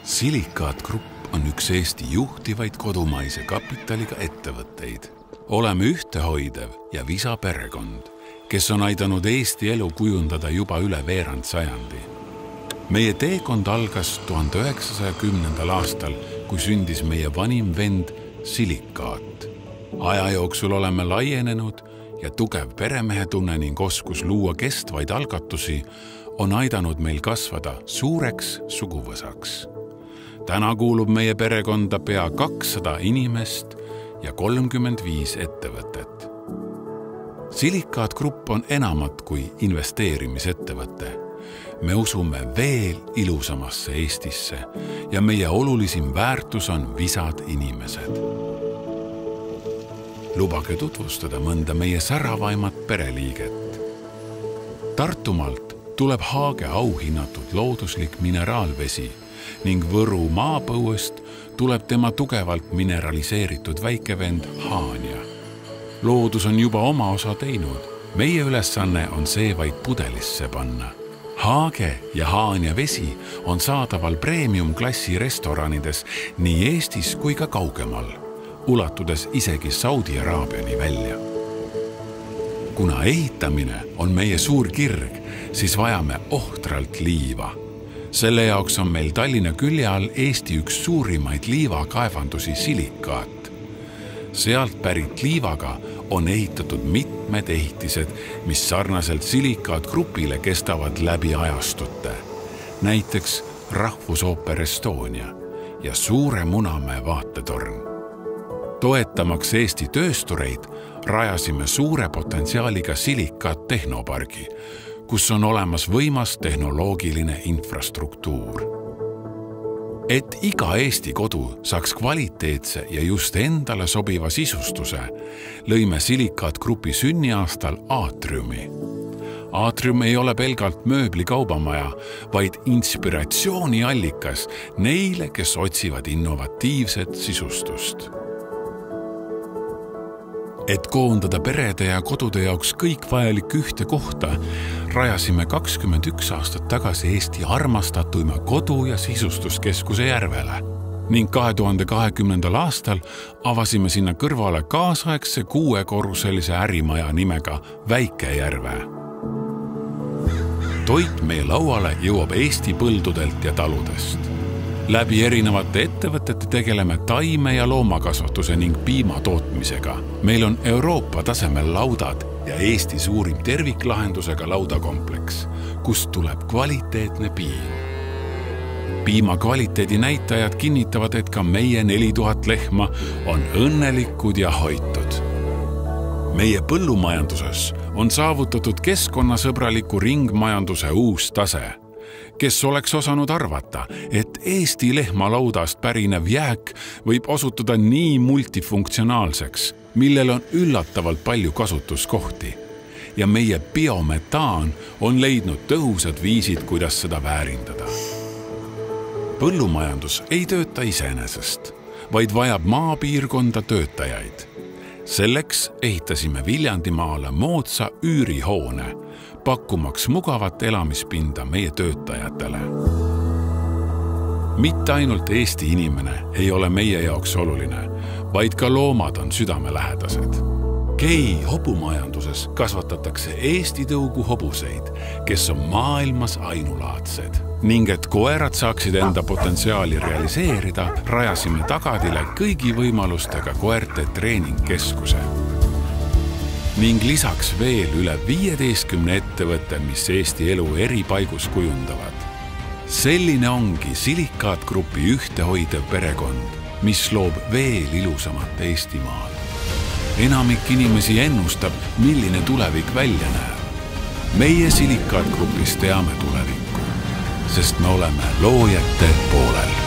Silicaat Grupp on üks Eesti juhtivaid kodumaise kapitaliga ettevõtteid. Oleme ühtehoidev ja visa perekond, kes on aidanud Eesti elu kujundada juba üle veerand sajandi. Meie teekond algas 1910. aastal, kui sündis meie vanim vend Silicaat. Aja jooksul oleme laienenud ja tugev peremehetunne ning oskus luua kestvaid algatusi on aidanud meil kasvada suureks suguvõsaks. Täna kuulub meie perekonda pea 200 inimest ja 35 ettevõtet. Silicaat Grupp on enamat kui investeerimisettevõte. Me usume veel ilusamasse Eestisse ja meie olulisim väärtus on visad inimesed. Lubage tutvustada mõnda meie säravaimat pereliiget. Tartumaalt tuleb Haage auhinnatud looduslik mineraalvesi ning Võru maapõuest tuleb tema tugevalt mineraliseeritud väikevend Haanja. Loodus on juba oma osa teinud. Meie ülesanne on see vaid pudelisse panna. Haage ja Haanja vesi on saadaval premium-klassi restoranides nii Eestis kui ka kaugemal, ulatudes isegi Saudi Araabiani välja. Kuna ehitamine on meie suur kirg, siis vajame ohtralt liiva. Selle jaoks on meil Tallinna külje all Eesti üks suurimaid liivakaevandusi Silicaat. Sealt pärit liivaga on ehitatud mitmed ehitised, mis sarnaselt Silicaat Grupile kestavad läbi ajastute. Näiteks Rahvusooper Estonia ja Suure Munamäe vaatetorn. Toetamaks Eesti tööstureid rajasime suure potentsiaaliga Silicaat tehnopargi, kus on olemas võimas tehnoloogiline infrastruktuur. Et iga Eesti kodu saaks kvaliteetse ja just endale sobiva sisustuse, lõime Silicaat Grupi sünniaastal Aatriumi. Aatrium ei ole pelgalt mööblikaubamaja, vaid inspiratsiooniallikas neile, kes otsivad innovatiivset sisustust. Et koondada perede ja kodude jaoks kõik vajalik ühte kohta, rajasime 21 aastat tagasi Eesti armastatuima kodu- ja sisustuskeskuse Järvele ning 2020. aastal avasime sinna kõrvale kaasaegse 6-korruselise ärimaja nimega Väike-Järve. Toit meie lauale jõuab Eesti põldudelt ja taludest. Läbi erinevate ettevõtete tegeleme taime- ja loomakasvatuse ning piimatootmisega. Meil on Euroopa tasemel laudad ja Eesti suurim terviklahendusega laudakompleks, kust tuleb kvaliteetne piim. Piima kvaliteedi näitajad kinnitavad, et ka meie 4000 lehma on õnnelikud ja hoitud. Meie põllumajanduses on saavutatud keskkonnasõbraliku ringmajanduse uus tase. Kes oleks osanud arvata, et Eesti lehmalaudast pärinev jääk võib osutuda nii multifunktsionaalseks, millel on üllatavalt palju kasutuskohti. Ja meie biometaan on leidnud tõhusad viisid, kuidas seda väärindada. Põllumajandus ei tööta iseenesest, vaid vajab maapiirkonda töötajaid. Selleks ehitasime Viljandimaale moodsa üürihoone, pakkumaks mugavat elamispinda meie töötajatele. Mitte ainult Eesti inimene ei ole meie jaoks oluline, vaid ka loomad on südamelähedased. Kei hobumajanduses kasvatatakse Eesti tõugu hobuseid, kes on maailmas ainulaadsed. Ning et koerad saaksid enda potentsiaali realiseerida, rajasime Tagadile kõigi võimalustega koerte treeningkeskuse. Ning lisaks veel üle 15 ettevõtte, mis Eesti elu eri paigus kujundavad. Selline ongi Silicaat Grupi ühtehoidev perekond, mis loob veel ilusamat Eestimaal. Enamik inimesi ennustab, milline tulevik välja näeb. Meie Silicaat Grupis teame tulevikku, sest me oleme loojate poolel.